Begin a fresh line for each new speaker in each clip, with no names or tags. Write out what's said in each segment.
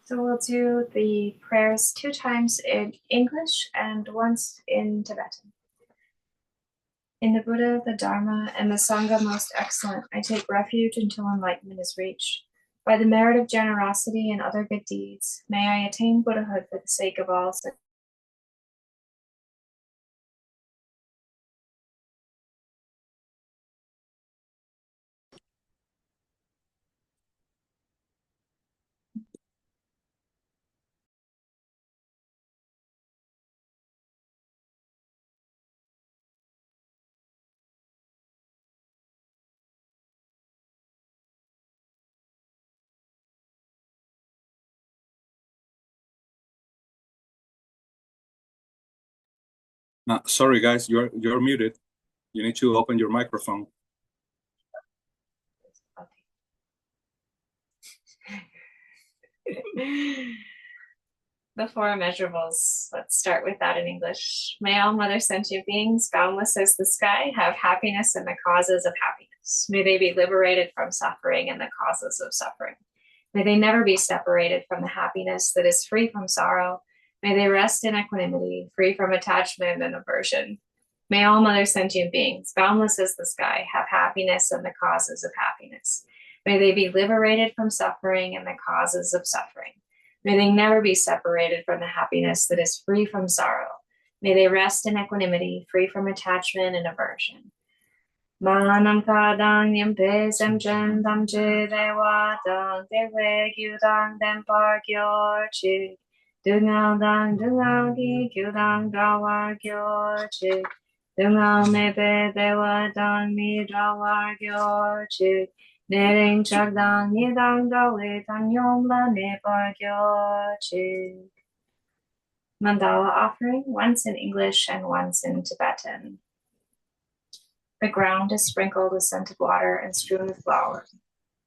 So we'll do the prayers 2 times in English and once in Tibetan. In the Buddha, the Dharma, and the Sangha most excellent, I take refuge until enlightenment is reached. By the merit of generosity and other good deeds, may I attain Buddhahood for the sake of all.
Sorry, guys, you're muted. You need to open your microphone.
The 4 immeasurables. Let's start with that in English. May all mother sentient beings, boundless as the sky, have happiness and the causes of happiness. May they be liberated from suffering and the causes of suffering. May they never be separated from the happiness that is free from sorrow. May they rest in equanimity, free from attachment and aversion. May all mother sentient beings, boundless as the sky, have happiness and the causes of happiness. May they be liberated from suffering and the causes of suffering. May they never be separated from the happiness that is free from sorrow. May they rest in equanimity, free from attachment and aversion. Manam kadang nyampe semchen damche dewa dang dewe gyudang dempar gyorchik. Dungang dang dungang gi gyudang drawar gyorchik. Dungang mepe dewa dang mi drawar gyorchik. Nering chagdang yidang dawe dang yongla nepar gyorchik. Mandala offering, once in English and once in Tibetan. The ground is sprinkled with scented water and strewn with flowers.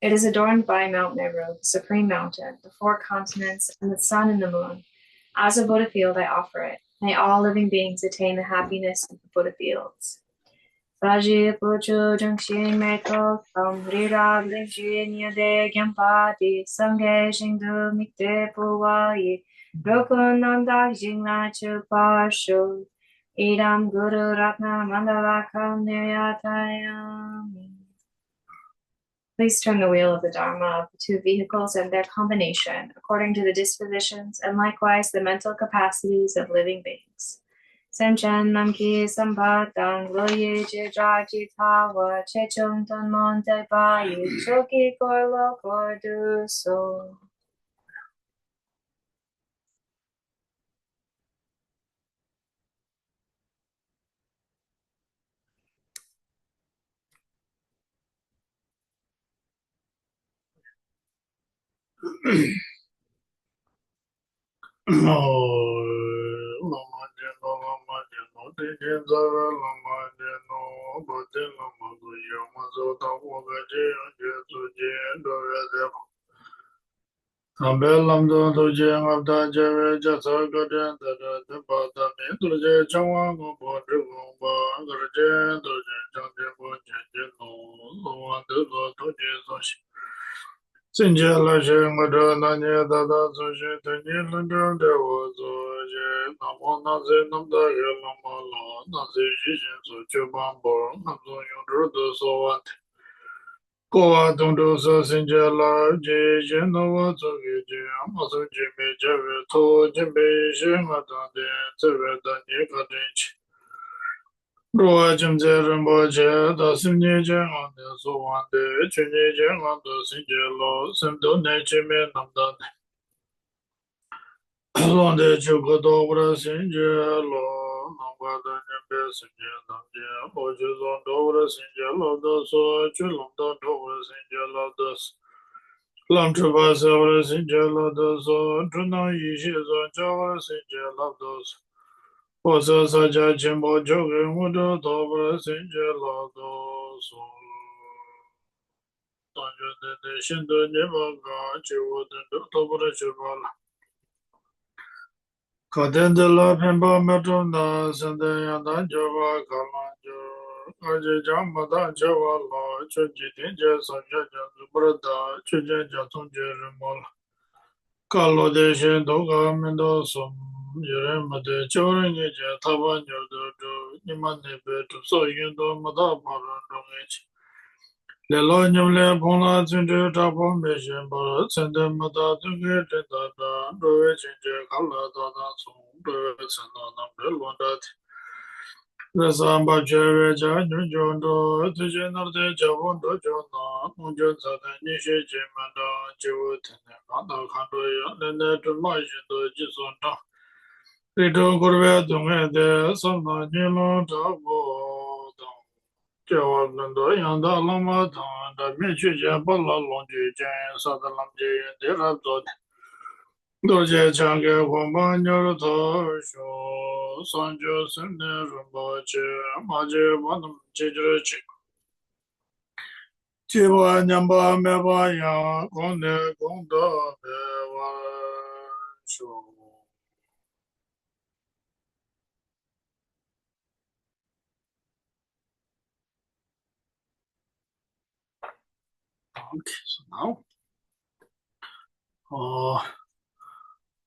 It is adorned by Mount Meru, the supreme mountain, the 4 continents, and the sun and the moon. As a Buddha field, I offer it. May all living beings attain the happiness of the Buddha fields. Saji puchu jungshin meto tam rirab lingshin yade gyampati sanghe shingdu mikte puwayi rokun nandak jingla chu parshu. Idam Guru Ratna Mandalakam Niryatayami. Please turn the wheel of the Dharma of the 2 vehicles and their combination according to the dispositions and likewise the mental capacities of living beings. Senchen Namki Sampatang Loye Jidraji Tawa Chechung Ton Monte Bayi Choki Korlo Kordu So.
Sinjala Shemada Nanya Dada Sushi Tanya Lunda Dewa Zoje Namo Nazi Namda Yelamala Nazi Shishin Suchu Bambo Namzo Yudrudu Sowat Koa Tundu Sa Sinjala Je Jenova Tsuki Je Amasu Jimmy Jeve To Jimbe Shemata De Tsewe Danye Kadinchi Roa Jimze Rinpoche, the Simje on the Sowan, the Chinje on the Sinjelo, Simdo Nechime Namdan. On the Chukodobra Sinjelo, Nambada Nimbe Sinje Namje, Ojus on Dobra Sinjelo, the So Chulum Dobra Sinjelo, the Lamtrava Savra Sinjelo, the So Truna Yishi on Java Sinjelo, those. Osa Saja Chimbo Jogi Mudo Dobra Sinjelo So Tanjo de Shindo Nivaga Chivo de Dobra Chivala Kadendela Pimba Metunda Sendayanda Java Kalanjo Aji Jamada Javala Chuji Tinja Sanja Brada Chuja Jatunja Rimola Carlo de Shendoga Mendoza, Yeremade, Choring, Taban, Nimane, to so you do Madapa, Lelonium Lepona, Ginger, Tapon, Mission, but send them Mada to get it, do it, Ginger, Kala, so do it, and on that. The Samba Jerry, Jondo, the General de Javondo, Jona, Unjonsa, Nishi, Jimanda, Jewett, and the country, and then to March, the Gisonda. They don't go to the Samba Nilo, Tabo, Jawando, and the Lama, the Michi, Jabala, Longi, Sadalam, the Rabdot. Doje Change Wambanyo Tosho Sanjo Sende Rinpoche Maje Wanam Chidrechi Chiwa Nyamba Meba Ya Konde Konda Bewa Sho. Okay, so now,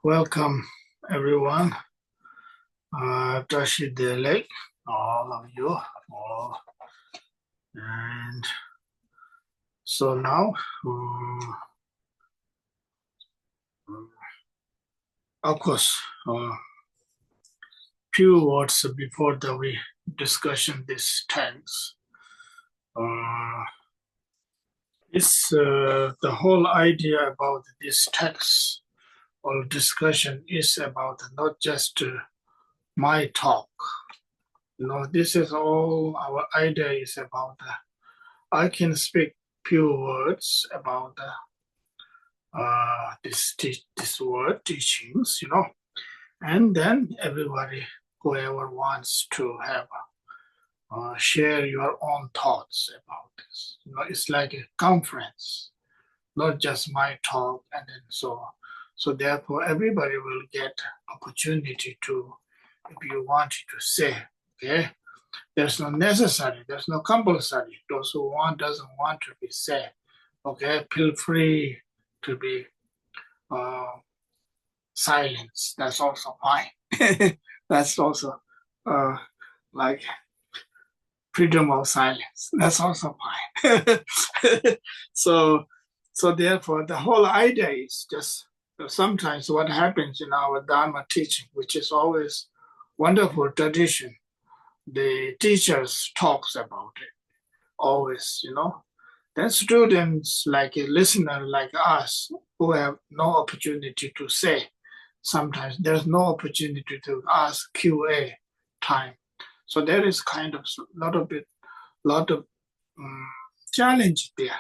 welcome everyone. Tashi Delek, all of you. And so now, of course, few words before that we discussion this text. It's the whole idea about this text or discussion is about not just my talk. This is all our idea is about. I can speak few words about this word teachings, and then everybody, whoever wants to have share your own thoughts about this. It's like a conference, not just my talk, and then so therefore everybody will get opportunity to, if you want to say, okay. There's no necessary, there's no compulsory. Those who doesn't want to be said, okay, feel free to be silence. That's also fine. That's also like freedom of silence. That's also fine. So therefore, the whole idea is just sometimes what happens in our Dharma teaching, which is always wonderful tradition. The teachers talks about it always, Then students, like a listener like us, who have no opportunity to say, sometimes there's no opportunity to ask QA time. So there is kind of lot of challenge there,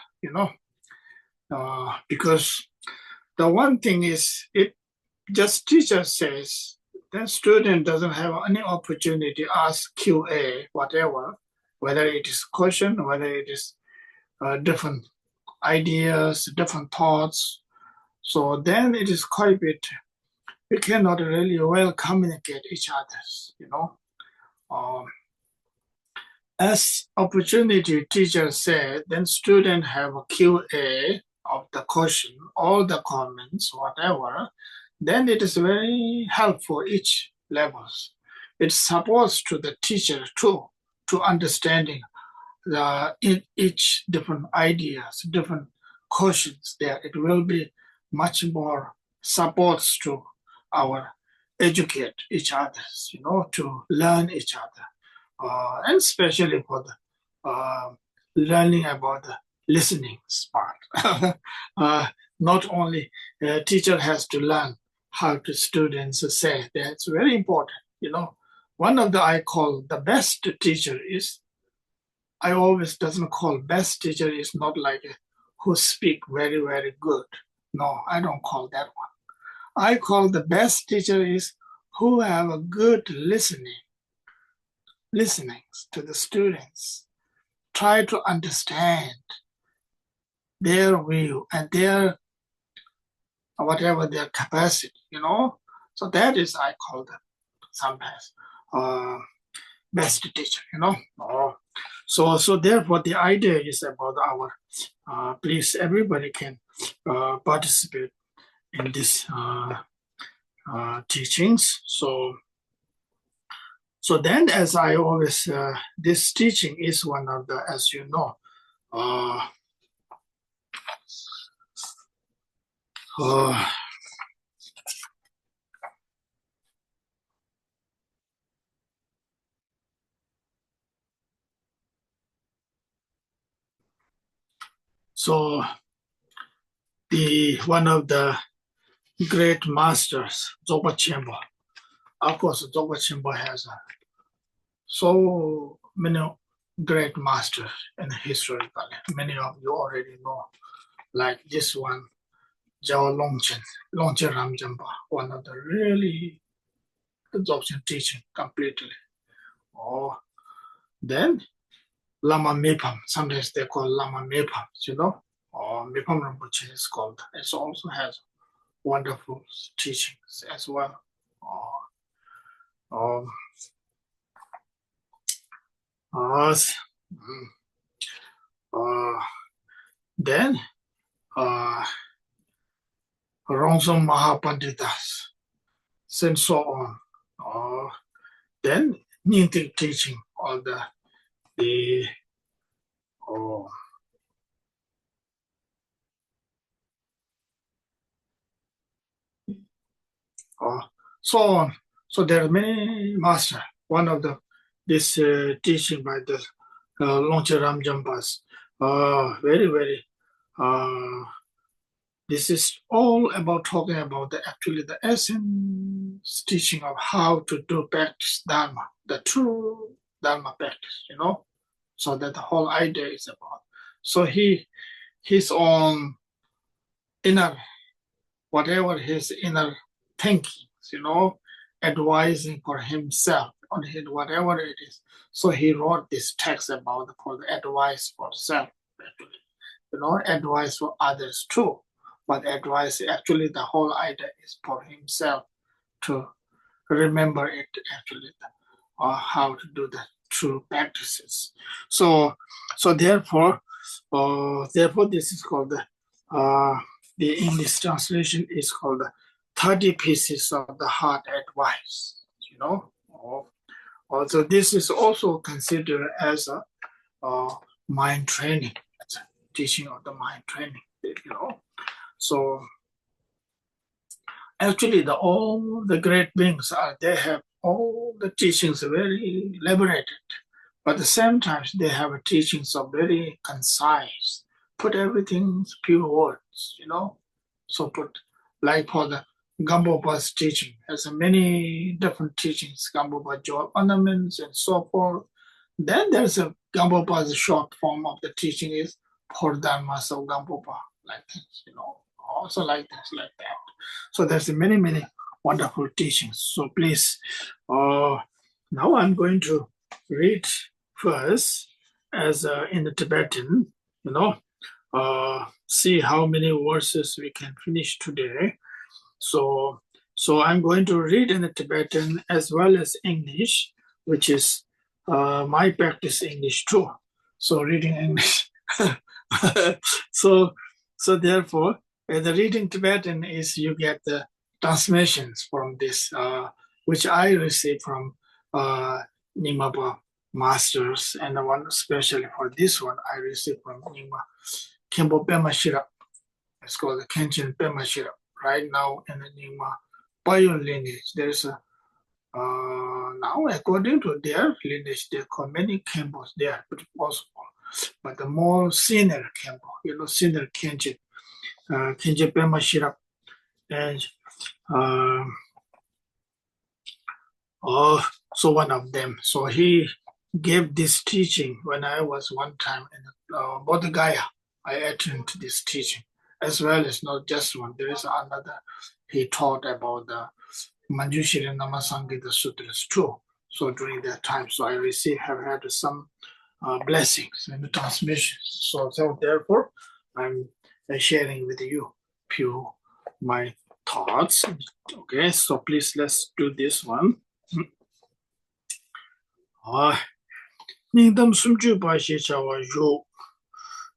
because the one thing is, it just teacher says, then student doesn't have any opportunity to ask QA, whatever, whether it is question, whether it is different ideas, different thoughts. So then it is quite a bit, we cannot really well communicate each other, As opportunity teacher said, then student have a QA of the question, all the comments, whatever, then it is very helpful each levels. It supports to the teacher too, to understanding each different ideas, different questions there. It will be much more supports to our educate each other, to learn each other. And especially for the learning about the listening part. Not only teacher has to learn how to students say, that's very important. One of the I call the best teacher is, I always doesn't call best teacher is not like who speak very, very good. No, I don't call that one. I call the best teacher is who have a good listening to the students, try to understand their view and their whatever their capacity, So that is I call them sometimes best teacher, So therefore the idea is about our please everybody can participate in this teachings. So then, as I always, this teaching is one of the, as you know, so the one of the great masters, Longchenpa. Of course, Longchenpa has so many great masters in history. Many of you already know, like this one, Zhao Longchen Ramjamba, one of the really Dzogchen teaching completely. Or then Lama Mepam, sometimes they call Lama Mepam, you know, or Mepam Rinpoche is called. It also has wonderful teachings as well. Um, then Rongsong Mahapanditas, and so on. Then Nyingtik teaching all the so on. So there are many masters. One of this teaching by the Longchen Ramjampas, very this is all about talking about actually the essence teaching of how to do practice Dharma, the true Dharma practice, you know. So that the whole idea is about. So his own inner, whatever his inner thinking, you know, advising for himself on his whatever it is. So he wrote this text about for the advice for self, actually. You know, advice for others too. But advice, actually, the whole idea is for himself to remember it, actually, how to do the true practices. So therefore, this is called the English translation is called 30 pieces of the heart advice. You know, also this is also considered as a mind training, teaching of the mind training. You know. So actually, all the great beings they have all the teachings very elaborated, but at the same time they have teachings of very concise. Put everything in few words, you know. So put like for the Gambopa's teaching has many different teachings, Gambopa jewel ornaments and so forth. Then there's a Gambopa's short form of the teaching is for Dharmas of Gambopa, like this, you know. Also like this, like that. So there's many wonderful teachings. So please, now I'm going to read first as in the Tibetan, you know, see how many verses we can finish today. So I'm going to read in the Tibetan as well as English, which is my practice English too. So reading English. So therefore, the reading Tibetan is you get the transmissions from this, which I received from Nyingma masters, and the one especially for this one I received from Nyingma Khenpo Pema Shirap. It's called the Khenchen Pema Shirap. Right now in the Nyingma Payo lineage, there's a now according to their lineage, they call many Khenpos there, but possible. But the more senior Khenpo, you know, senior Khenchen. Khenchen Pema Shirap, and so one of them. So he gave this teaching when I was one time in Bodh Gaya. I attended this teaching, as well as not just one. There is another. He taught about the Manjushri Namasangita Sutras too. So during that time, so I have had some blessings in the transmission. So therefore, I'm sharing with you few my thoughts. Okay, so please let's do this one. Ningdam sumju ba shi chawa yu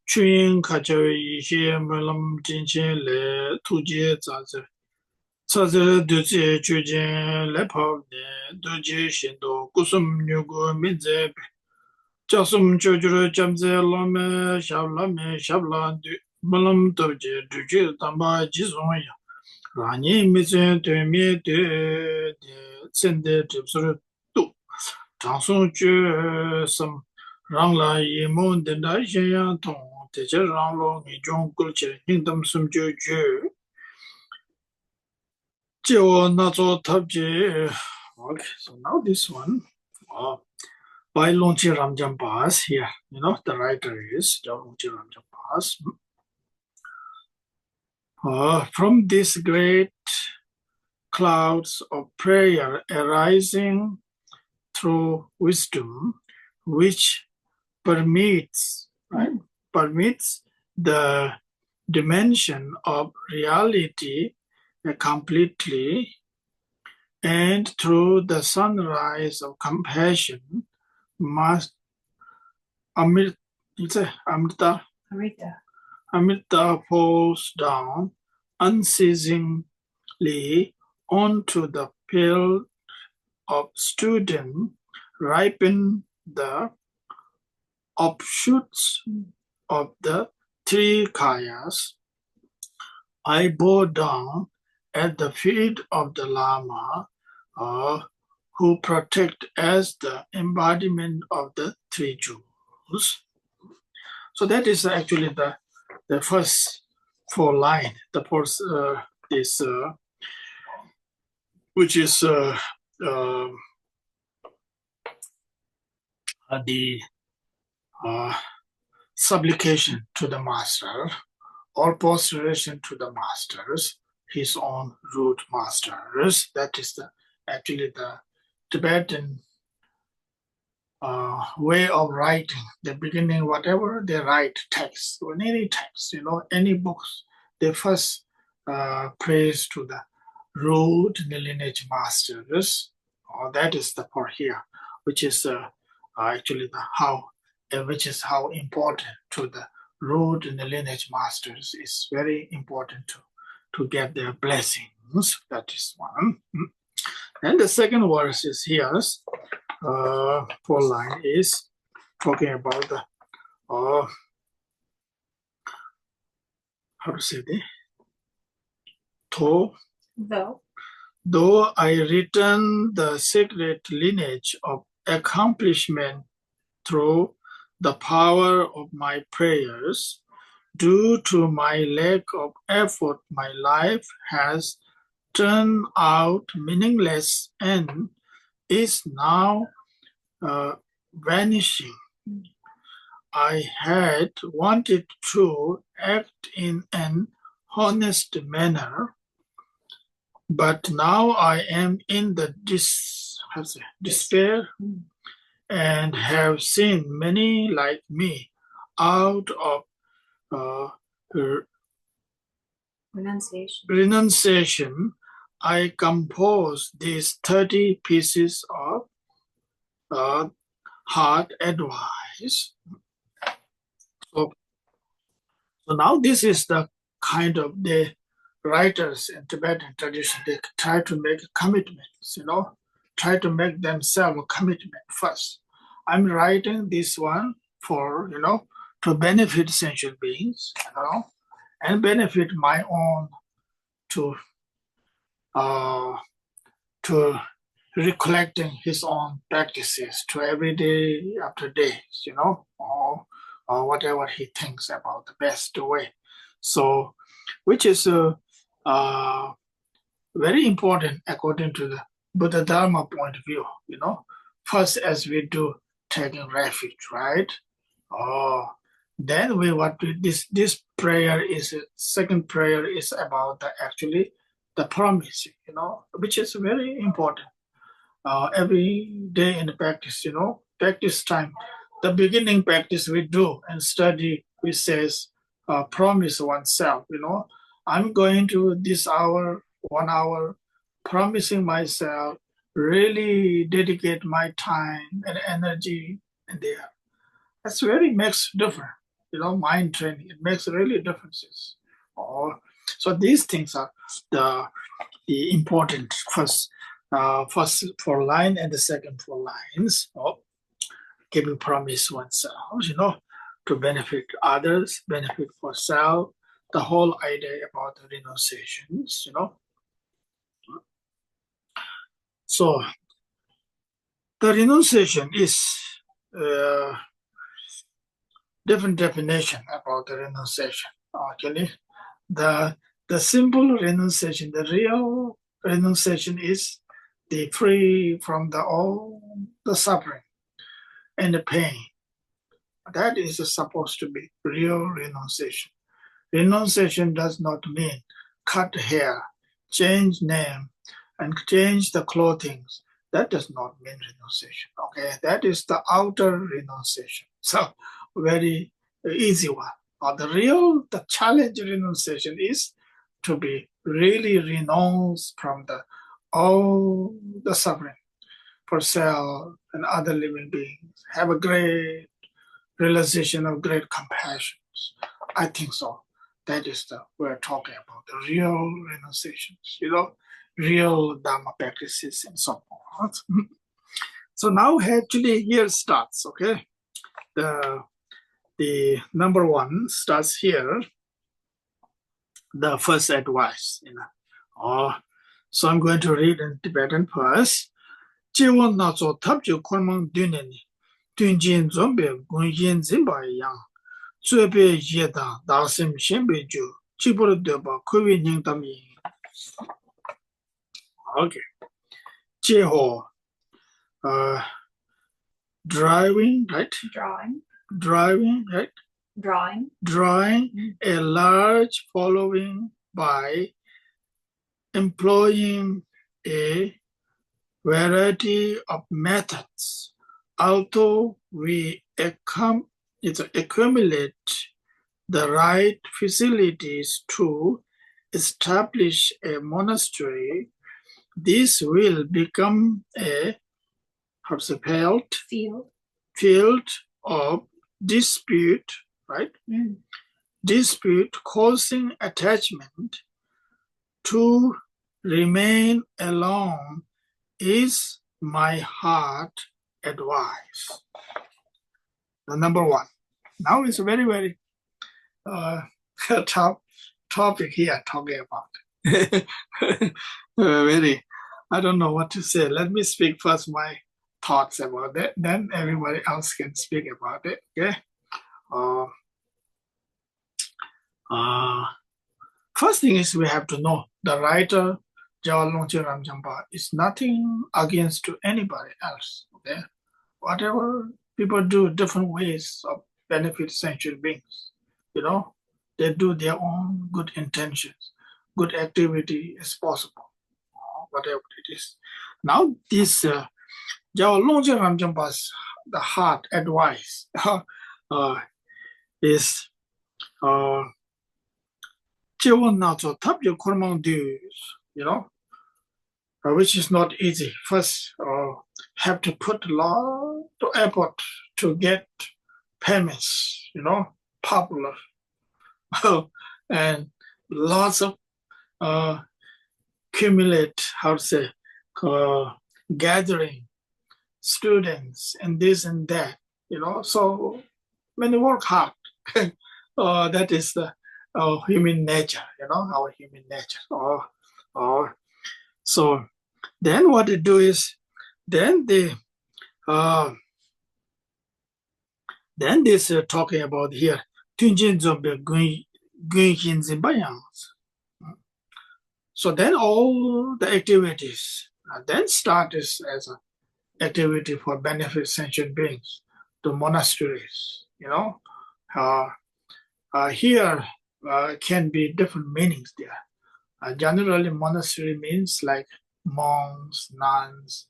Chuyên khả chơi ý xie mơ lâm chính chế lệ thu chế giả dư. Ca dư du chế chú chế lệ phao nè, du chế xin đồ Gursam nhu gu min dê bè. Cha sum chú chú rù cham dê la mê shab la du. Mơ lâm tàu chế du chế tam ba chí song ya. Rā nyi mi zhēn tuñ mi tu tsēn dē trīp sūr tū. Chāng sūng chū sāṃ rāng lā yī mōng dēn dā yī yāng tōng tē chē rāng lō ngī chōng kūr chē hīng tam sūm chū chū. Chē wō nā tsō tab chē. Okay, so now this one. By Longchenpa here. You know, the writer is Longchenpa. From this great clouds of prayer arising through wisdom, which permits the dimension of reality completely, and through the sunrise of compassion, must Amrita falls down unceasingly onto the field of student, ripen the offshoots of the three kayas. I bow down at the feet of the Lama, who protect as the embodiment of the three jewels. So that is actually the first four line. The first is which is the supplication to the master, or prostration to the masters, his own root masters. That is actually the Tibetan way of writing. The beginning, whatever they write text, or any text, any books, they first praise to the root and the lineage masters. That is the part here, which is actually which is how important to the root and the lineage masters. Is very important to get their blessings. That is one. And the second verse is here. Four line is talking about the how to say the though I return the secret lineage of accomplishment through the power of my prayers, due to my lack of effort, my life has turned out meaningless and is now vanishing. I had wanted to act in an honest manner, but now I am in the despair and have seen many like me out of renunciation. I compose these 30 pieces of hard advice. So now this is the kind of the writers in Tibetan tradition. They try to make commitments, try to make themselves a commitment first. I'm writing this one for, to benefit sentient beings, and benefit my own to recollecting his own practices to every day after day, or whatever he thinks about the best way. So, which is very important according to the Buddha Dharma point of view, First, as we do taking refuge, right? Then this prayer is, second prayer is about actually the promise, which is very important. Every day in the practice, practice time. The beginning practice we do and study, we says, promise oneself, I'm going to this hour, 1 hour, promising myself, really dedicate my time and energy in there. That's very makes difference. mind training. It makes really differences. So these things are the important first for line and the second 4 lines. Giving promise oneself, to benefit others, benefit for self. The whole idea about the renunciations. So the renunciation is different definition about the renunciation. Actually, the simple renunciation, the real renunciation is the free from all the suffering and the pain. That is supposed to be real renunciation. Renunciation does not mean cut hair, change name, and change the clothing. That does not mean renunciation. Okay, that is the outer renunciation. So very easy one. The challenge renunciation is to be really renounced from all the suffering for self and other living beings. Have a great realization of great compassion. I think so. That is we're talking about the real renunciations, real Dharma practices and so forth. So now actually here starts, okay? The number 1 starts here, the first advice, So I'm going to read in Tibetan first. Jiwon na zo tabju kormang duneni, dunjin zombe gunjin zimba yang, zuebe yeda dasim shenbe ju, jiburu deba kuwi nyingdam yin. Okay. Jeho, driving, right? Driving, right? Drawing a large following by employing a variety of methods, although we accumulate the right facilities to establish a monastery, this will become a field of dispute, right? Dispute causing attachment. To remain alone is my heart advice. The number 1. Now it's a very, very tough topic here talking about. Very, I don't know what to say. Let me speak first my thoughts about it, then everybody else can speak about it, okay? First thing is we have to know the writer, Longchenpa, is nothing against to anybody else, okay? Whatever people do, different ways of benefit sentient beings, they do their own good intentions, good activity is possible, whatever it is. Now this Longchenpa's the heart advice is which is not easy. First, have to put a lot of effort to get permits, popular, and lots of accumulate, gathering students and this and that, so many work hard. That is the human nature, our human nature. So then what they do is, then this talking about here, so then all the activities then start as an activity for benefit sentient beings, the monasteries, here can be different meanings there. Generally, monastery means like monks, nuns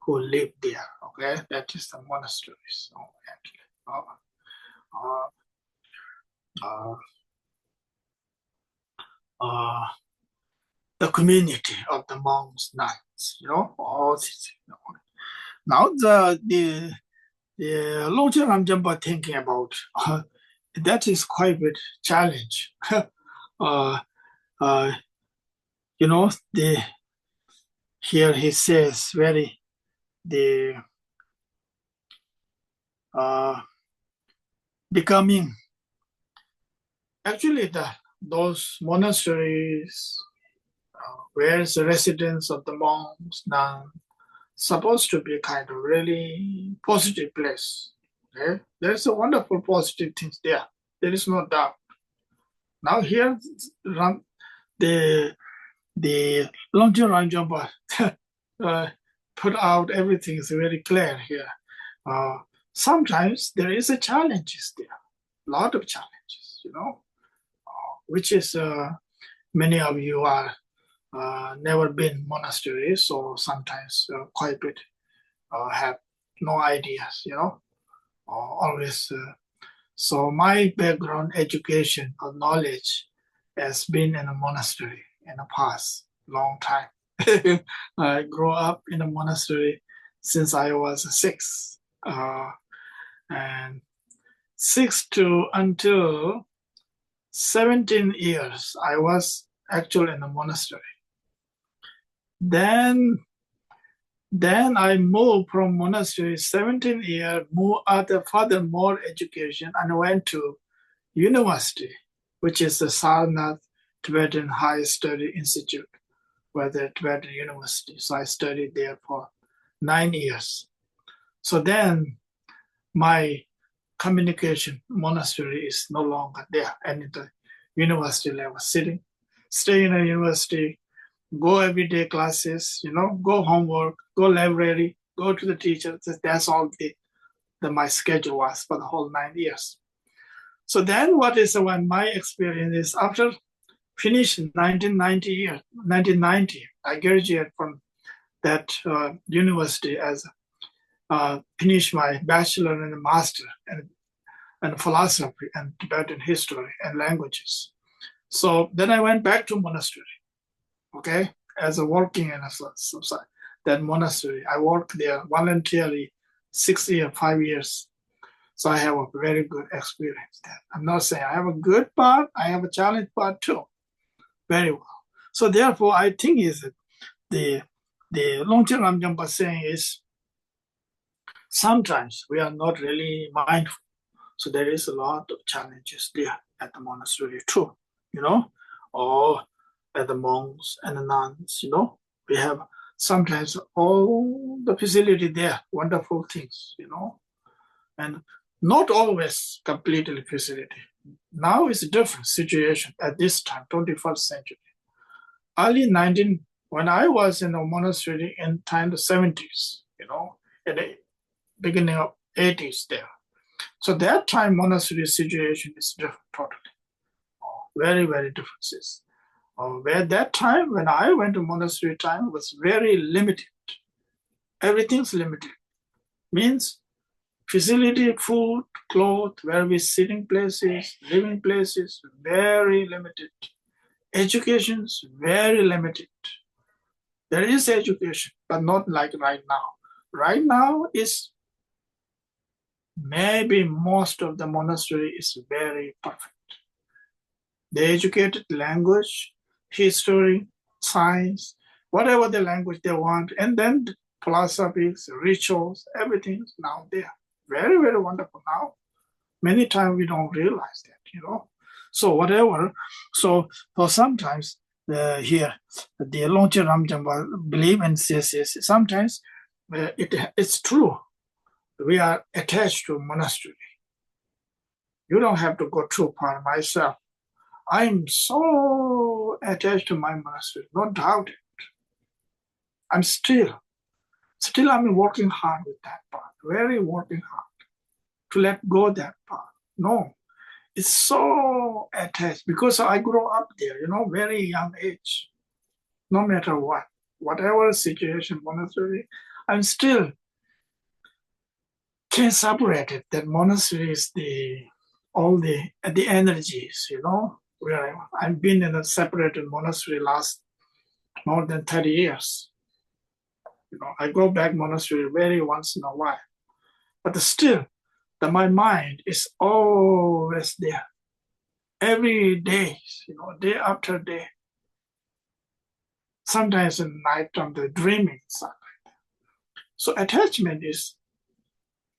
who live there. Okay, that is the monasteries. The community of the monks, nuns. All these. Now the Longchenpa thinking about that is quite a bit challenge. uh, uh, here he says the becoming, actually those monasteries where the residence of the monks now supposed to be kind of really positive place. Okay? There's a wonderful positive things there. There is no doubt. Now here the Longchenpa put out everything is very clear here. Sometimes there is a challenges there, a lot of challenges, which is many of you are never been monasteries, so sometimes quite a bit have no ideas, always. So my background, education or knowledge has been in a monastery in the past long time. I grew up in a monastery since I was 6, and 6 to until 17 years I was actually in a monastery. Then I moved from monastery 17 years, moved further more education, and went to university, which is the Sarnath Tibetan High Study Institute, where the Tibetan University. So I studied there for 9 years. So then my communication monastery is no longer there, and at the university level, stay in a university, go everyday classes, go homework, go library, go to the teacher. That's all my schedule was for the whole 9 years. So then when my experience is after finishing 1990, I graduated from that university as finished my bachelor and master and philosophy and Tibetan history and languages. So then I went back to monastery. Okay, as a working in that monastery. I worked there voluntarily 5 years. So I have a very good experience there. I'm not saying I have a good part, I have a challenge part too. Very well. So therefore, I think is the Longchenpa saying is sometimes we are not really mindful. So there is a lot of challenges there at the monastery too, or at the monks and the nuns, we have sometimes all the facility there, wonderful things, and not always completely facility. Now it's a different situation at this time, 21st century. Early when I was in a monastery in time the 70s, in the beginning of 80s there. So that time monastery situation is different totally. Very, very differences. Where that time, when I went to monastery time, was very limited. Everything's limited. Means facility, food, clothes, where we sitting places, living places, very limited. Education's very limited. There is education, but not like right now. Right now is maybe most of the monastery is very perfect. They educated language, history, science, whatever the language they want, and then philosophies, rituals, everything is now there. Very, very wonderful now. Many times we don't realize that, So whatever, so sometimes here, the Longchenpa believe and says sometimes it's true. We are attached to monastery. You don't have to go too far. Myself, I'm so attached to my monastery, no doubt it. I'm still I'm working hard with that part, very working hard to let go that part. No, it's so attached because I grew up there, very young age. No matter whatever situation, monastery, I'm still can't separate it. That monastery is all the energies, where I've been in a separated monastery last more than 30 years. I go back monastery very once in a while, but still that my mind is always there. Every day, day after day. Sometimes at night I'm dreaming. So attachment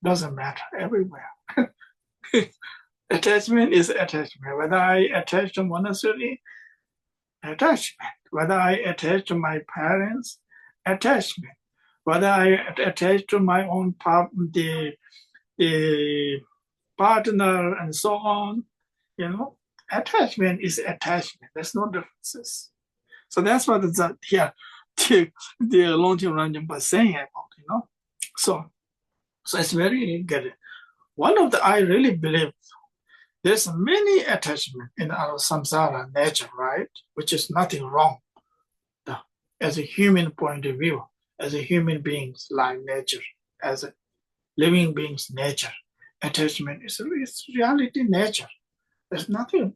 doesn't matter everywhere. Attachment is attachment. Whether I attach to monastery, attachment. Whether I attach to my parents, attachment. Whether I attach to my own the partner and so on, attachment is attachment. There's no differences. So that's what the Longchenpa was saying about, So it's very good. One of I really believe there's many attachment in our samsara nature, right? Which is nothing wrong. As a human point of view, as a human beings like nature, as a living beings nature, attachment is reality nature. There's nothing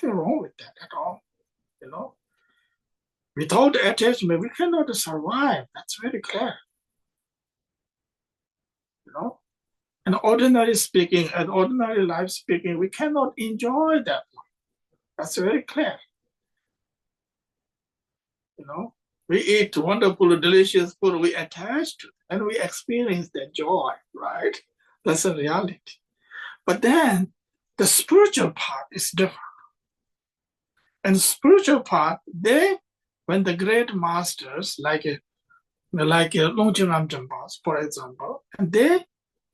wrong with that at all, Without attachment, we cannot survive. That's very clear. And ordinary speaking, and ordinary life speaking, we cannot enjoy that. That's very clear. We eat wonderful, delicious food, we attach to it, and we experience that joy, right? That's a reality. But then the spiritual part is different. And the spiritual part, when the great masters, like Longchenpa, for example, and they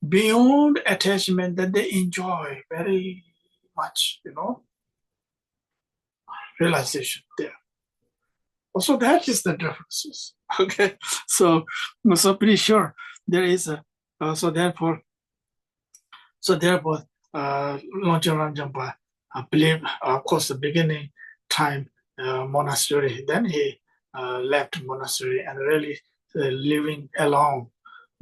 beyond attachment that they enjoy very much, realization there. Also, that is the differences. Okay, so pretty sure there is so therefore, Longchenpa believe, of course, the beginning time monastery. Then he left monastery and really living alone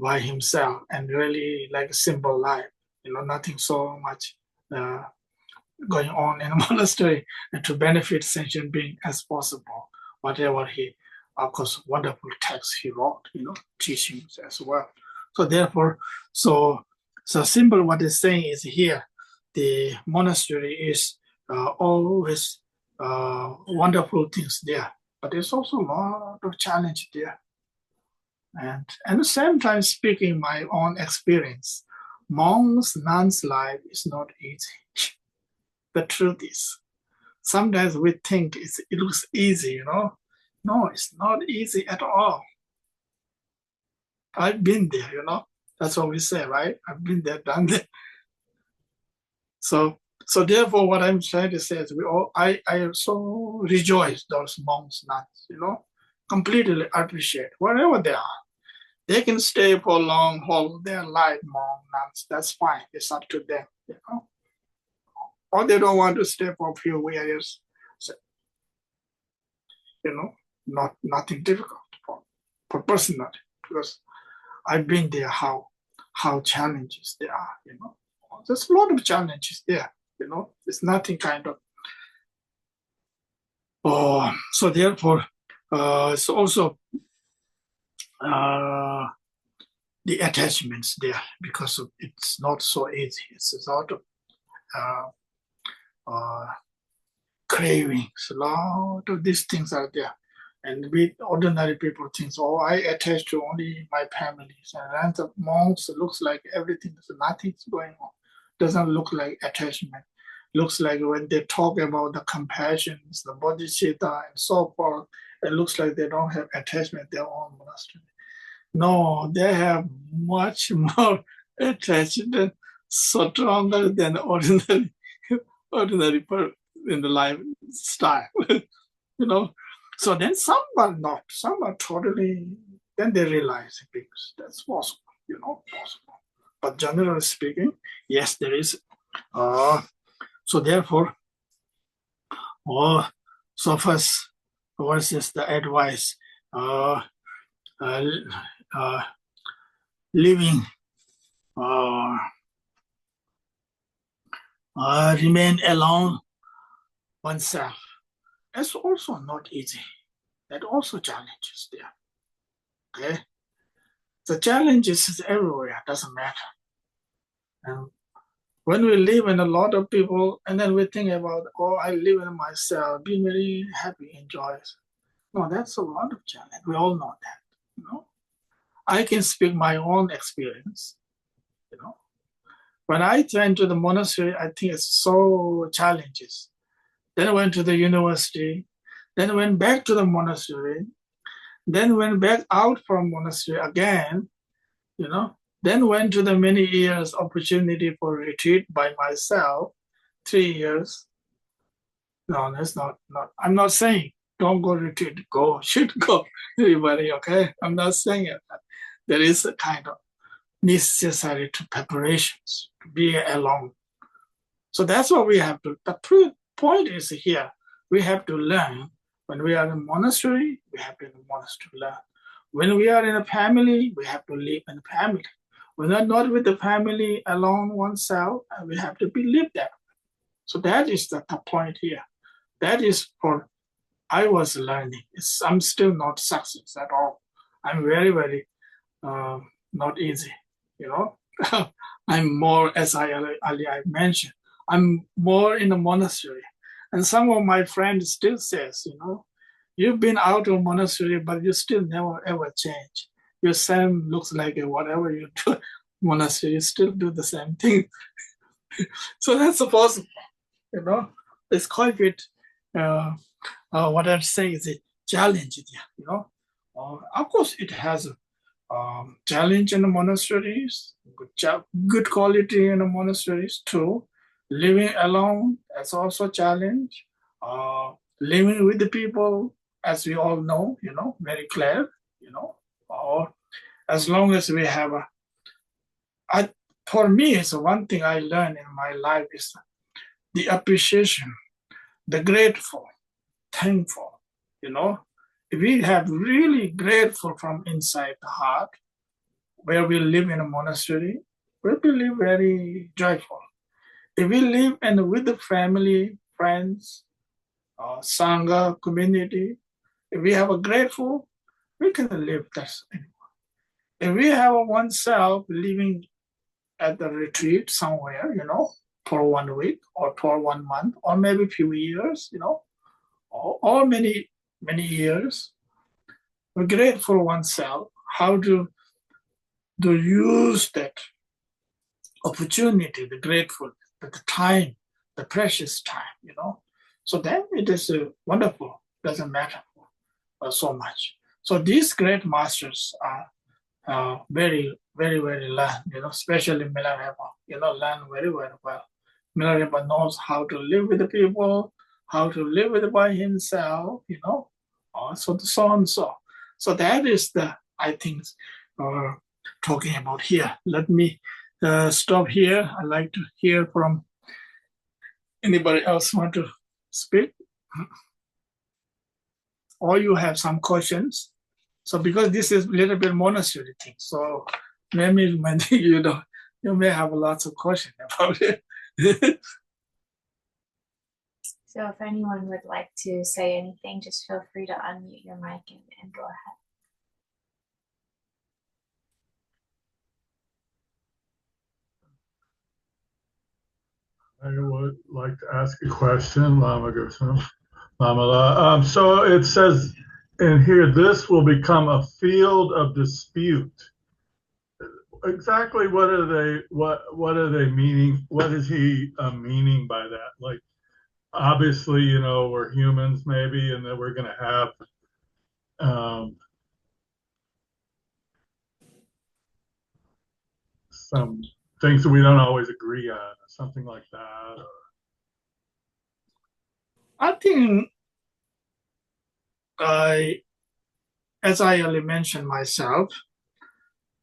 by himself and really like a simple life. Nothing so much going on in a monastery, and to benefit sentient being as possible. Whatever he, of course, wonderful texts he wrote, teachings as well. So therefore, so simple what he's saying is here, the monastery is always wonderful things there, but there's also a lot of challenge there. And at the same time, speaking my own experience, monks, nuns' life is not easy. The truth is, sometimes we think it looks easy, No, it's not easy at all. I've been there, That's what we say, right? I've been there, done that. So therefore, what I'm trying to say is I so rejoice those monks, nuns, completely appreciate wherever they are. They can stay for long, whole their life, monk, nuns. That's fine. It's up to them, Or they don't want to stay for a few years. So, nothing difficult for personally, because I've been there, how challenges there are, There's a lot of challenges there, It's nothing kind of. So therefore, it's also the attachments there, because it's not so easy. It's a lot of cravings, a lot of these things are there. And we ordinary people think, I attach to only my families. And then the monks, looks like everything, nothing's going on. Doesn't look like attachment. Looks like when they talk about the compassions, the bodhicitta, and so forth, it looks like they don't have attachment their own monastery. No, they have much more attachment, stronger than ordinary in the lifestyle, So then some are not, some are totally, then they realize things. That's possible, possible. But generally speaking, yes, there is. So therefore, so first, what is the advice? Living, remain alone oneself. That's also not easy. That also challenges there. Okay, the challenges is everywhere. Doesn't matter. And when we live in a lot of people, and then we think about, oh, I live in myself, be very happy, enjoy. No, that's a lot of challenge. We all know that. You know, I can speak my own experience. You know, when I went to the monastery, I think it's so challenges. Then I went to the university, then went back to the monastery, then went back out from monastery again, you know, then went to the many years opportunity for retreat by myself, 3 years. No, that's not, I'm not saying don't go retreat, go, should go, everybody, okay? I'm not saying it. There is a kind of necessary to preparations to be alone. So that's what we have to, the point is here, we have to learn. When we are in a monastery, we have to in a monastery learn. When we are in a family, we have to live in a family. When we are not with the family, alone oneself, we have to be lived there. So that is the point here. That is for, I was learning. I'm still not success at all. I'm very, very not easy, you know. I'm more, as I mentioned, I'm more in a monastery. And some of my friends still says, you know, you've been out of monastery, but you still never ever change. Your same looks like whatever you do monastery, you still do the same thing. So that's possible, you know. It's quite a bit, what I'm saying is a challenge, you know. Of course, it has a challenge in the monasteries, good quality in the monasteries too. Living alone is also a challenge. Living with the people, as we all know, you know, very clear, you know, or as long as we have for me, it's one thing I learned in my life is the appreciation, the grateful, thankful, you know. If we have really grateful from inside the heart, where we live in a monastery, we live very joyful. If we live and with the family, friends, sangha, community, if we have a grateful, we can live that. If we have oneself living at the retreat somewhere, you know, for 1 week or for 1 month or maybe a few years, you know, or many, many years, we're grateful oneself, how to use that opportunity, the grateful, the time, the precious time, you know. So then it is wonderful, doesn't matter so much. So these great masters are very, very, very learned, you know, especially Milarepa, you know, learn very, very well. Milarepa knows how to live with the people, how to live with by himself, you know, so on and so. So that is the, I think, talking about here. Let me stop here. I'd like to hear from anybody else want to speak, or you have some questions. So because this is a little bit monastery thing, so maybe you know, you may have lots of questions about it.
So if anyone would like to say anything, just feel free to unmute your mic and go ahead.
I would like to ask a question, Lama Gursam. Lama. So it says in here, this will become a field of dispute. Exactly what are they meaning? What is he meaning by that? Like, obviously, you know, we're humans maybe, and that we're going to have some things that we don't always agree on, something like that. Or...
I think as I already mentioned myself,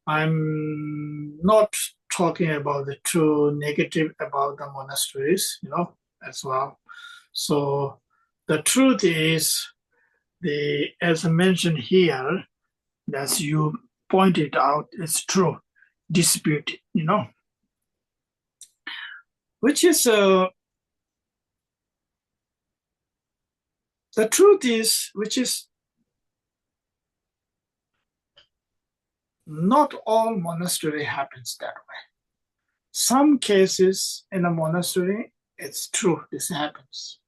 I'm not talking about the true negative about the monasteries, you know, as well. So the truth is, as I mentioned here, as you pointed out, it's true, dispute, you know, which is the truth is, which is not all monastery happens that way.
some cases in a monastery, it's true, this happens.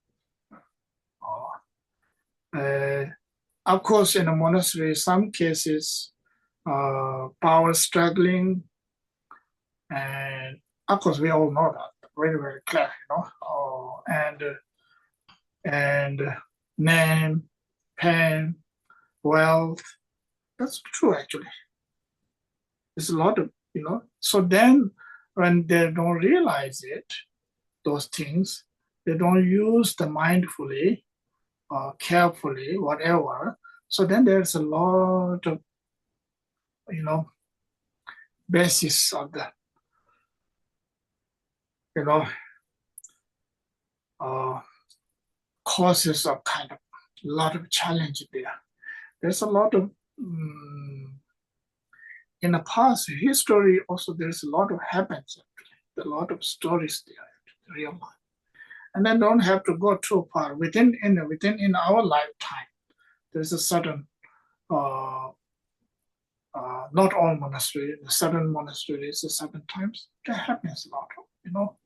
Of course, in a monastery, some cases, power struggling, and of course, we all know that very, very clear, and name, pain, wealth. That's true, actually. There's a lot of, So then, when they don't realize it, those things, they don't use the mindfully or carefully, whatever. So then there's a lot of, basis of the, causes of kind of a lot of challenge there. There's a lot of, in the past history also, there's a lot of happens, actually. A lot of stories there, real life. And then don't have to go too far. Within our lifetime, there's a certain, not all monasteries, certain monasteries, certain times, there happens a lot,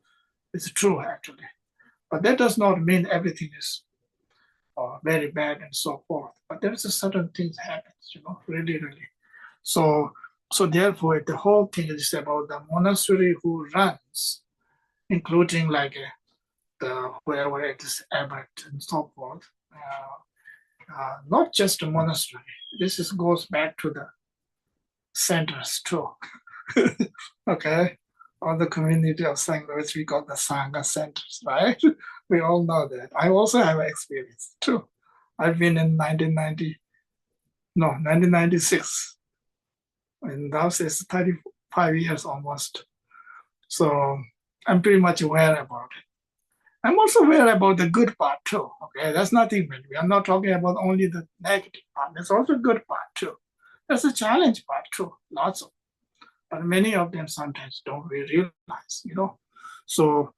It's true, actually. But that does not mean everything is very bad and so forth. But there's a certain things happens, really, really. So therefore, the whole thing is about the monastery who runs, including like wherever it is abbot and so forth. Not just a monastery. This goes back to the centers too. Okay, all the community of sangha, which we call the sangha centers, right? We all know that. I also have experience too. I've been in 1996. And that is 35 years almost. So I'm pretty much aware about it. I'm also aware about the good part too. Okay, that's nothing bad. We are not talking about only the negative part. There's also good part too. There's a challenge part too, lots of. But many of them sometimes don't really realize, So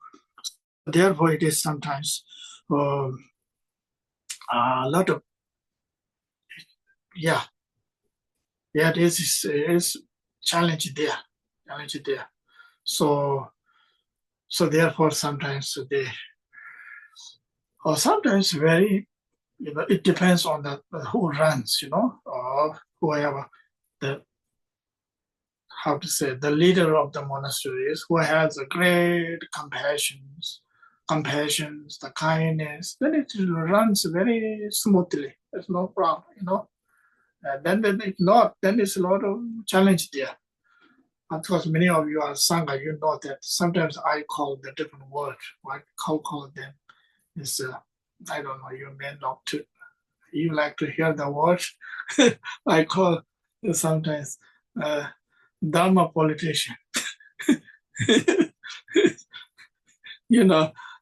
therefore, it is sometimes a lot of, it is challenge there. So therefore, sometimes sometimes very, it depends on the who runs, or whoever the leader of the monasteries, who has a great compassion, the kindness, then it runs very smoothly. There's no problem, And then if not, then there's a lot of challenge there. Of course, many of you are sangha, you know that sometimes I call the different words. I call them is, I don't know, you may not to, you like to hear the word. I call sometimes Dharma politician.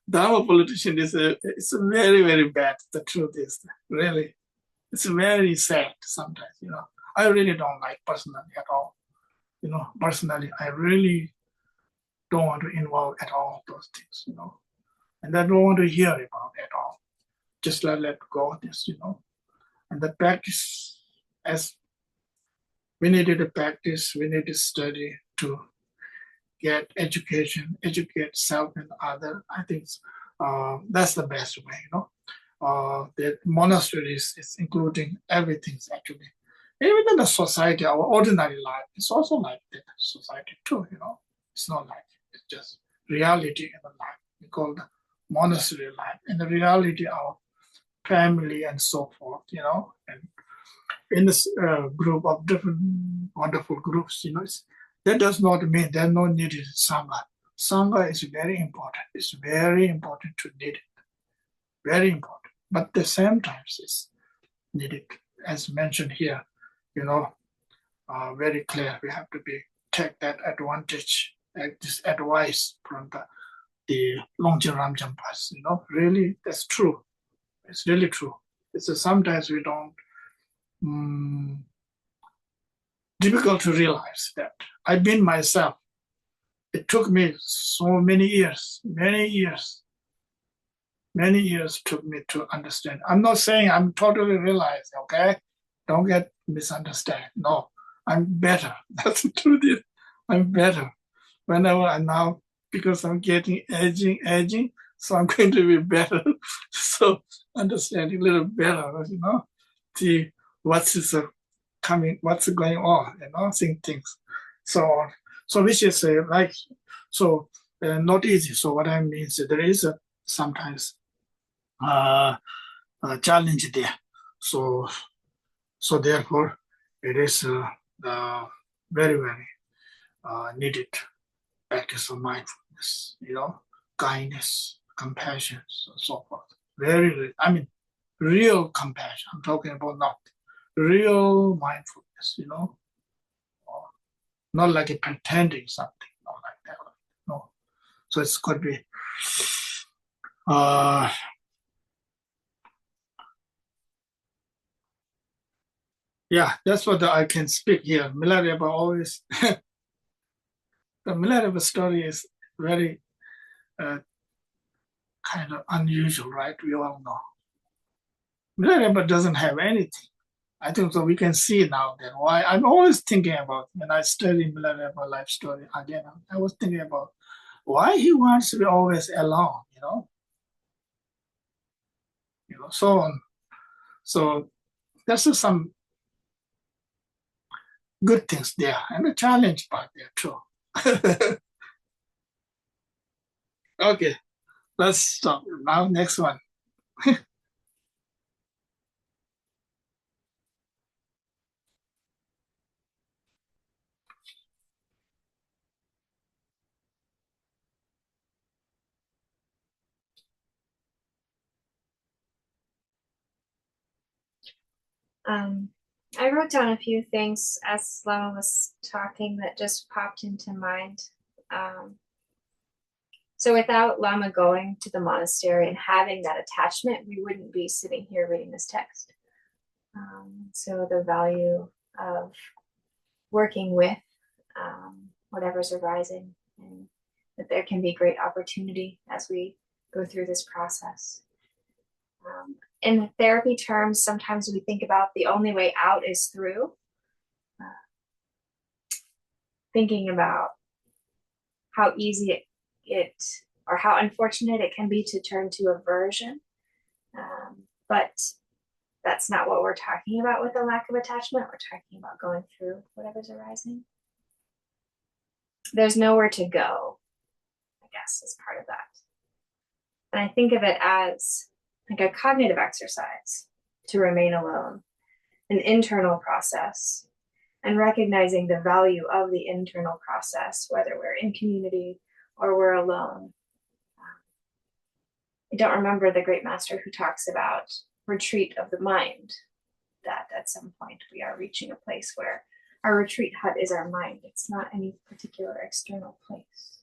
Dharma politician it's very, very bad. The truth is, really, it's very sad sometimes, I really don't like personally at all. Personally, I really don't want to involve at all those things, and I don't want to hear about at all. Just let go of this, And the practice, as we needed to practice, we need to study to get education, educate self and other. I think that's the best way, The monasteries is including everything actually. Even in the society, our ordinary life, it's also like that society too, It's not like it's just reality in the life. We call the monastery life, and the reality of family and so forth, And in this group of different wonderful groups, that does not mean there's no needed sangha. Sangha is very important. It's very important to need it. Very important. But at the same time, it's needed, as mentioned here, very clear. We have to take that advantage, this advice from the Longchenpa, Really, that's true. It's really true. It's sometimes we don't. Difficult to realize that. I've been myself. It took me so many years took me to understand. I'm not saying I'm totally realized, okay? Don't get misunderstood. No, I'm better. That's the truth. I'm better. whenever I now, because I'm getting aging, so I'm going to be better. So understanding a little better, see what's coming, what's going on, seeing things, so on. So which is not easy. So what I mean is there is sometimes a challenge there. So therefore it is very, very needed practice of mindfulness, kindness, compassion, so forth. Very, real compassion. I'm talking about not real mindfulness, not like a pretending something, not like that. No. So it's could be yeah, that's what I can speak here. Milarepa always the Milarepa story is very kind of unusual, right? We all know. Milarepa doesn't have anything. I think so we can see now that why I'm always thinking about when I study Milarepa life story again, I was thinking about why he wants to be always alone, so on. So there's some good things there and the challenge part there too. Okay, let's stop now. Next one.
I wrote down a few things as Lama was talking that just popped into mind. So without Lama going to the monastery and having that attachment, we wouldn't be sitting here reading this text. So the value of working with whatever's arising, and that there can be great opportunity as we go through this process. In therapy terms, sometimes we think about the only way out is through. Thinking about how easy it or how unfortunate it can be to turn to aversion. But that's not what we're talking about with a lack of attachment. We're talking about going through whatever's arising. There's nowhere to go, I guess, as part of that. And I think of it as like a cognitive exercise to remain alone, an internal process, and recognizing the value of the internal process, whether we're in community or we're alone. I don't remember the great master who talks about retreat of the mind, that at some point we are reaching a place where our retreat hut is our mind. It's not any particular external place.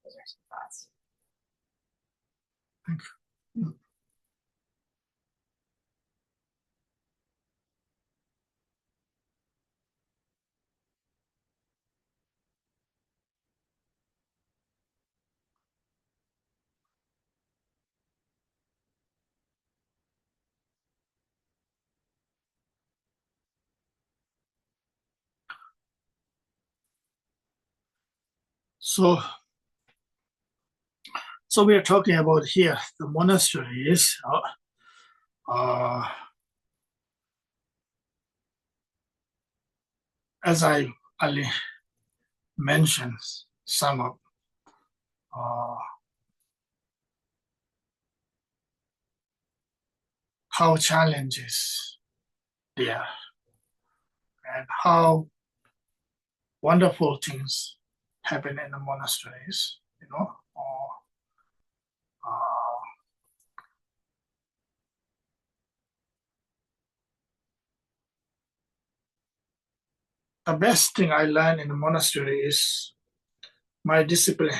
Those are some thoughts.
Thank you. So we are talking about here the monasteries. As I already mentioned, some of how challenges there and how wonderful things happen in the monasteries, the best thing I learned in the monastery is my discipline.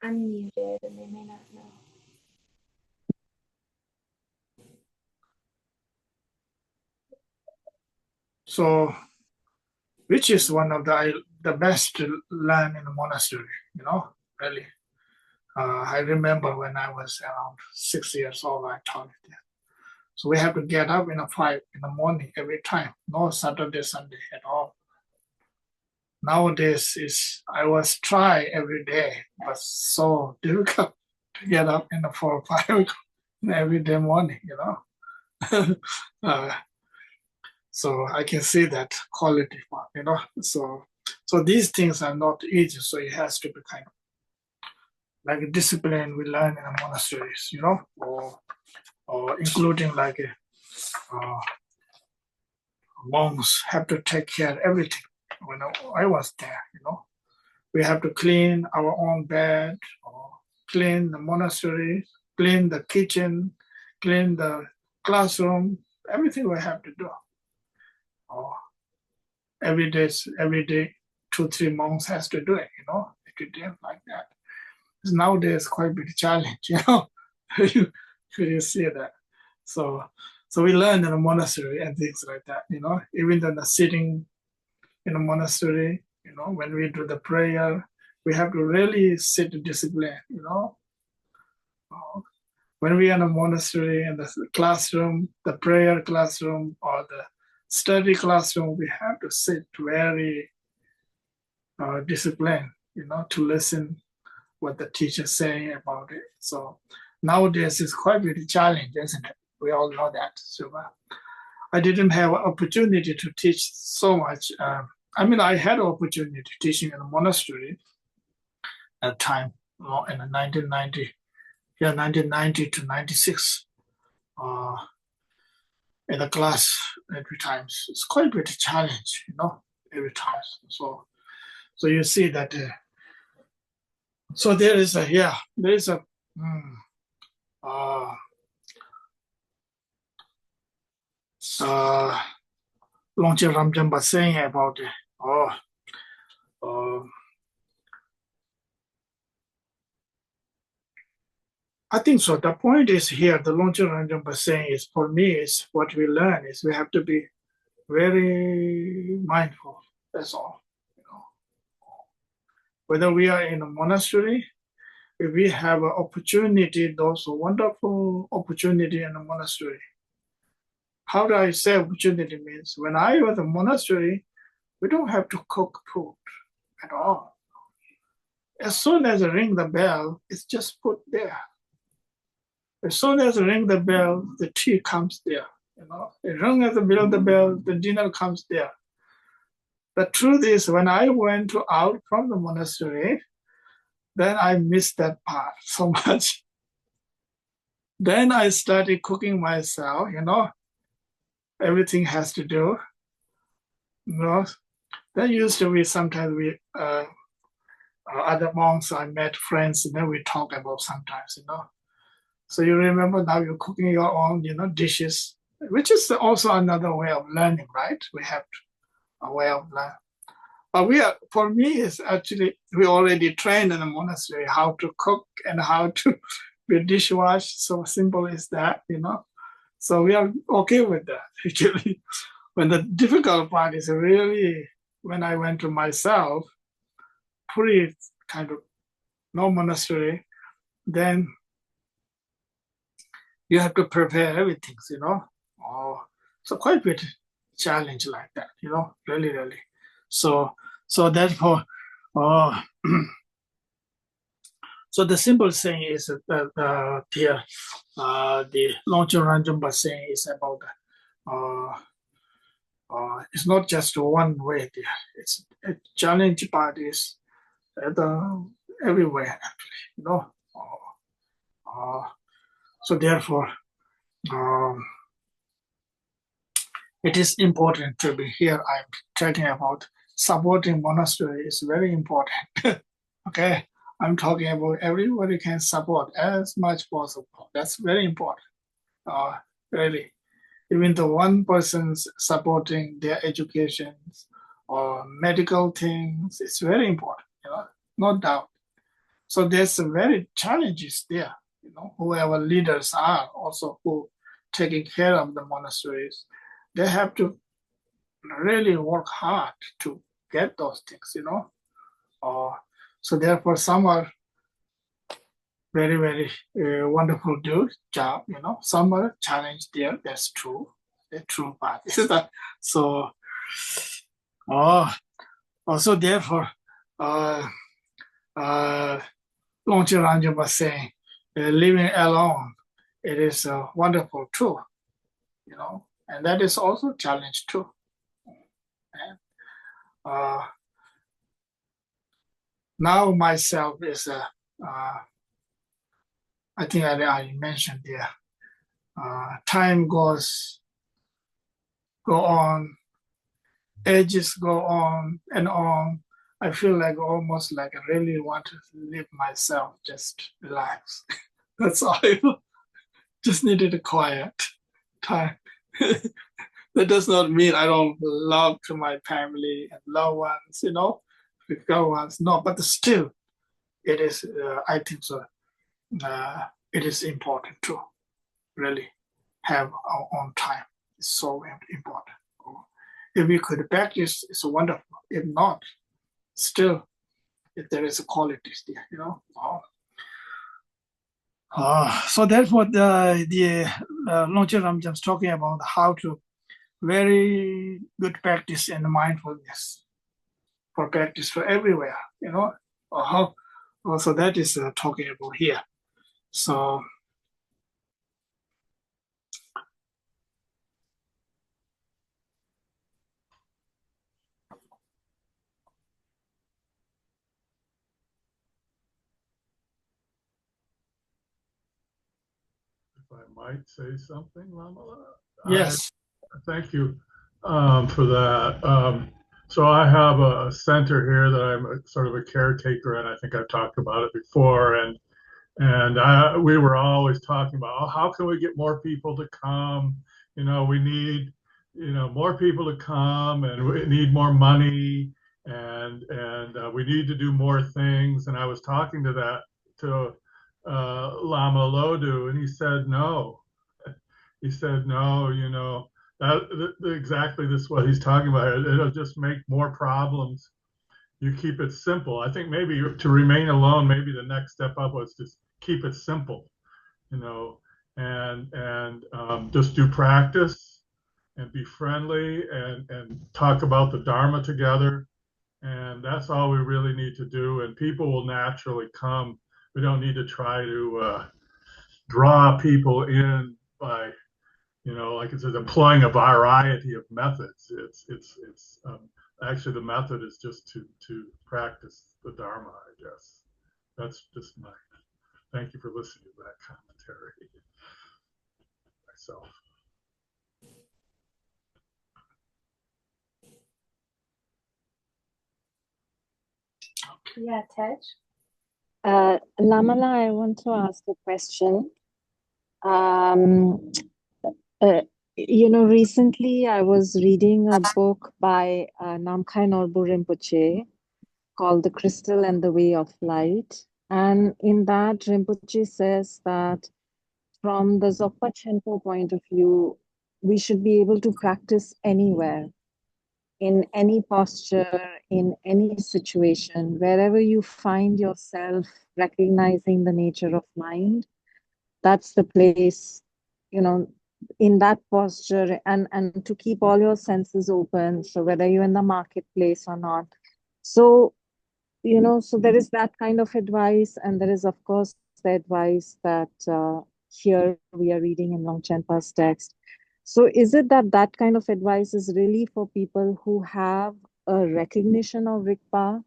Unmuted and they may not know.
So, which is one of the best to learn in the monastery, really. I remember when I was around 6 years old, I taught it there. So we have to get up in 5 in the morning every time, no Saturday, Sunday at all. Nowadays, I was try every day, but so difficult to get up in the 4 or 5 every day morning, so I can see that quality part, So these things are not easy, so it has to be kind of like a discipline we learn in the monasteries, or including like monks have to take care of everything. When I was there, we have to clean our own bed, or clean the monastery, clean the kitchen, clean the classroom, everything we have to do. Every day, 2-3 months has to do it, every day like that. Nowadays, quite a big challenge, you see that. So we learn in a monastery and things like that, even then the sitting in a monastery, when we do the prayer, we have to really sit discipline, When we are in a monastery in the classroom, the prayer classroom or the study classroom, we have to sit very disciplined, to listen what the teacher saying about it. So nowadays it's quite a bit challenge, isn't it? We all know that. So I didn't have an opportunity to teach so much. I had an opportunity teaching in a monastery at the time, in 1990 to 96. In the class every time. It's quite a bit of challenge, every time. So you see that. So there is a Longchenpa saying about I think so. The point is here, the Longchenpa saying is, for me, is what we learn is we have to be very mindful. That's all. Whether we are in a monastery, if we have an opportunity, those wonderful opportunity in a monastery. How do I say opportunity means? When I was in a monastery, we don't have to cook food at all. As soon as I ring the bell, it's just put there. As soon as I ring the bell, the tea comes there. As soon as I ring the bell, the dinner comes there. The truth is, when I went out from the monastery, then I missed that part so much. Then I started cooking myself, everything has to do. There used to be sometimes other monks I met, friends, and then we talk about sometimes, So you remember now you're cooking your own, dishes, which is also another way of learning, right? We have a way of learning. But for me, it's actually, we already trained in the monastery how to cook and how to be dishwash. So simple is that, So we are okay with that, actually. When the difficult part is really when I went to myself, pretty kind of no monastery, then you have to prepare everything, So quite a bit challenge like that, really, really. So therefore, so the simple thing is that here, the Longchenpa saying is about it's not just one way there. It's a challenge part is everywhere actually, So therefore, it is important to be here. I'm talking about supporting monastery is very important. Okay, I'm talking about everybody can support as much possible. That's very important. Really, even though one person's supporting their education or medical things, it's very important. No doubt. So there's very challenges there. Whoever leaders are also who taking care of the monasteries, they have to really work hard to get those things, So therefore, some are very, very wonderful job. Some are challenged there. That's true. The true part is that. So, also therefore, Longchenpa was saying, living alone, it is wonderful too. And that is also challenge too. And, now myself is I think I mentioned there. Time go on, ages go on and on. I feel like almost like I really want to live myself, just relax. That's all. Just needed a quiet time. That does not mean I don't love to my family and loved ones, loved ones. No, but still, it is. I think so. It is important to really have our own time. It's so important. If we could practice, it's wonderful. If not, still, if there is a quality there, so that's what the Longchenpa is talking about, how to very good practice in mindfulness for practice for everywhere, how. Also, that is talking about here. So.
If I might say something, Lama?
Yes.
Thank you for that. So I have a center here that I'm sort of a caretaker, and I think I've talked about it before. And we were always talking about, oh, how can we get more people to come? We need, more people to come, and we need more money, and we need to do more things. And I was talking to Lama Lodu, and he said no. He said no. That exactly this is what he's talking about. It'll just make more problems. You keep it simple. I think maybe to remain alone, maybe the next step up was just keep it simple, and just do practice and be friendly and talk about the Dharma together. And that's all we really need to do. And people will naturally come. We don't need to try to draw people in by, like it says, employing a variety of methods. It's actually the method is just to practice the Dharma, I guess. That's just my. Thank you for listening to that commentary myself.
Yeah, Tej.
Lamala, I want to ask a question. Recently I was reading a book by Namkhai Norbu Rinpoche called The Crystal and the Way of Light. And in that, Rinpoche says that from the Dzogpa Chenpo point of view, we should be able to practice anywhere, in any posture, in any situation, wherever you find yourself recognizing the nature of mind, that's the place, in that posture, and to keep all your senses open. So whether you're in the marketplace or not. So, so there is that kind of advice. And there is, of course, the advice that here we are reading in Longchenpa's text. So is it that kind of advice is really for people who have a recognition of Rigpa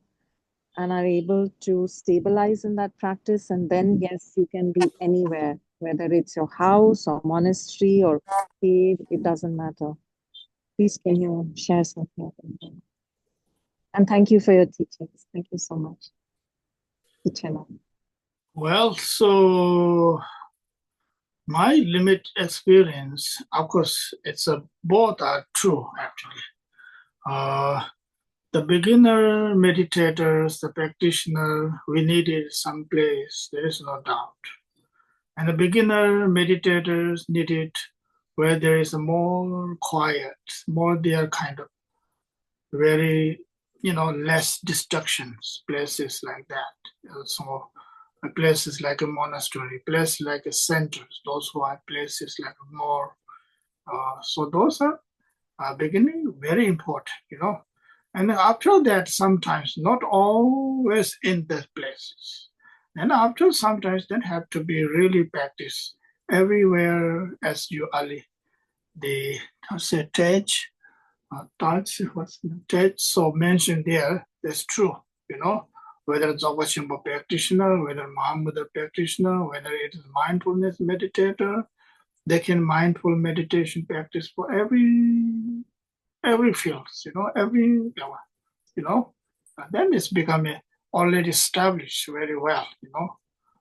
and are able to stabilize in that practice? And then, yes, you can be anywhere, whether it's your house or monastery or cave, it doesn't matter. Please, can you share something? And thank you for your teachings. Thank you so much.
Well, so my limited experience, of course, both are true, actually. The beginner meditators, the practitioner, we needed some place, there is no doubt. And the beginner meditators needed where there is a more quiet, more their kind of very, less distractions, places like that. So places like a monastery, places like a centers, those who are places like more. So those are beginning very important, And after that, sometimes not always in the places. And after sometimes then have to be really practice everywhere as you ali the say touch, what's the touch so mentioned there. That's true, Whether it's Longchenpa practitioner, whether Mahamudra practitioner, whether it is mindfulness meditator, they can mindful meditation practice for every field, every level, and then it's become already established very well,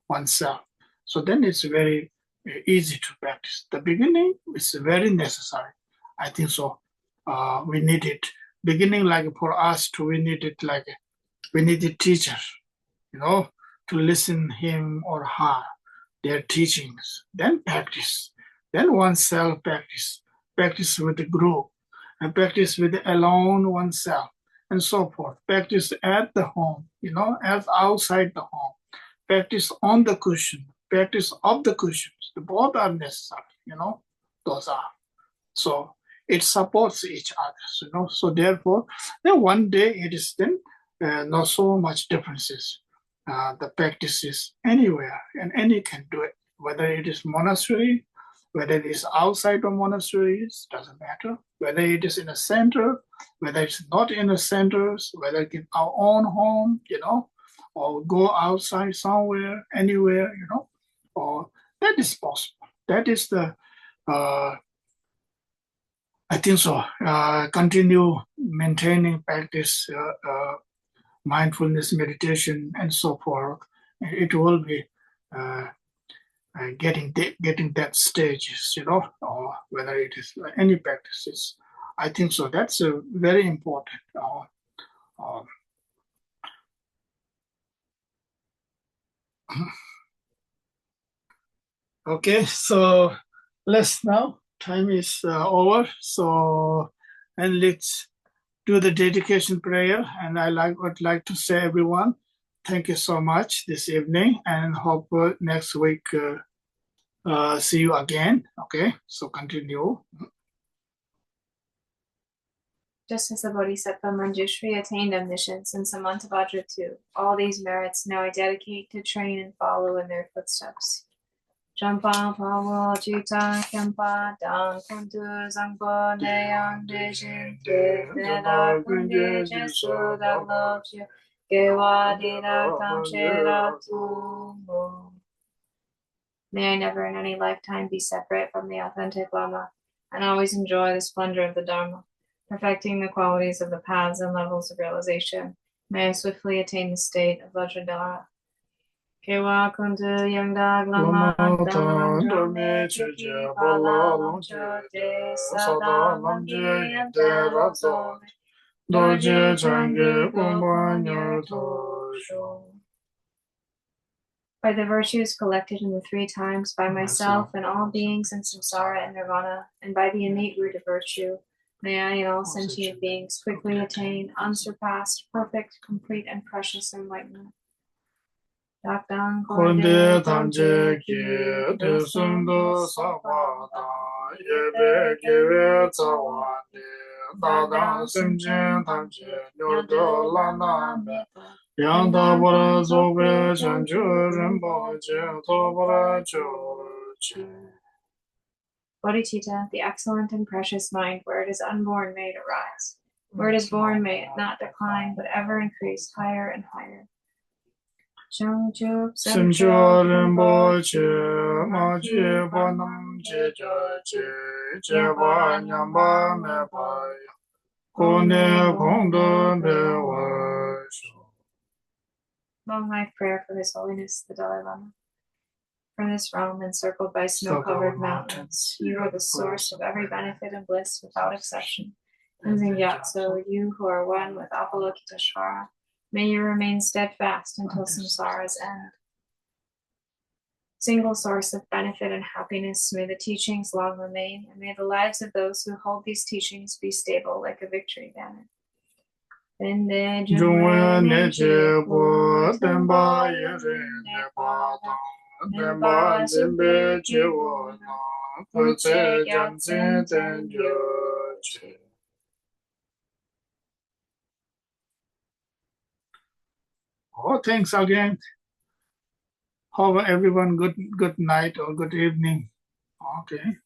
oneself. So then it's very easy to practice. The beginning is very necessary. I think so. We need it. Beginning like for us to, we need it like we need a teacher, to listen him or her, their teachings, then practice. Then oneself practice with the group, and practice with alone oneself, and so forth. Practice at the home, as outside the home. Practice on the cushion, practice of the cushions. The both are necessary, those are. So it supports each other, So therefore, then one day it is then not so much differences. The practices anywhere, and any can do it, whether it is monastery, whether it is outside of monasteries, doesn't matter. Whether it is in a center, whether it's not in the centers, whether it's in our own home, or go outside somewhere, anywhere, or that is possible. That is the, I think so, continue maintaining practice, mindfulness meditation, and so forth. It will be getting that stages, or whether it is any practices. I think so. That's very important. Okay, so let's now. Time is over. So, and let's do the dedication prayer. And would like to say, everyone, thank you so much this evening, and hope next week see you again. Okay, so continue.
Just as the Bodhisattva Manjushri attained omniscience and Samantabhadra too, all these merits now I dedicate to train and follow in their footsteps. Champa Pawa Juta Kempa Dan Kundu Zangbo Neyang Dijin Deda Kunje Jesu Dalokja Gewa Dida Kamchera Tumo. May I never in any lifetime be separate from the authentic Lama and always enjoy the splendor of the Dharma, perfecting the qualities of the paths and levels of realization. May I swiftly attain the state of Vajradhara. Kewa kundu yangda lama dan drome chiji pala longcho de sada lamji yante razo doje changi kumbanyo tosho. By the virtues collected in the three times, by myself and all beings in samsara and nirvana, and by the innate root of virtue, may I and all sentient beings quickly attain unsurpassed, perfect, complete, and precious enlightenment.
Konde tamje ki desundo sabada yebe kewe tsawande dadan simjen tamje nyodo lana me yanda bora zobe chanchu rinpoche tobara choche.
Bodhicitta, the excellent and precious mind, where it is unborn, may it arise. Where it is born, may it not decline, but ever increase higher and higher. Simcho
Rinpoche, maji panam jeje, jeba nyamba mepa, kone kondo bewa.
Long life prayer for His Holiness the Dalai Lama. From this realm encircled by snow-covered mountains, you are the source of every benefit and bliss without exception. Tenzin Gyatso, you who are one with Avalokiteshvara, may you remain steadfast until samsara's end. Single source of benefit and happiness, may the teachings long remain, and may the lives of those who hold these teachings be stable like a victory banner. Bende
Jungwe
Jungwe
Neche
Neche
Po
Po
Tenpa
Tenpa
Yere
Yere
Nepa
Nepa
Tong Tenpa
Tenpa
Jimbe
Jimbe
Jiwo
Jiwo
Na
Na
Kutse
Kuche
Jansin
Gyatsen
Ten
Ten
Jo Che.
Oh, thanks again. Have everyone good night or good evening. Okay.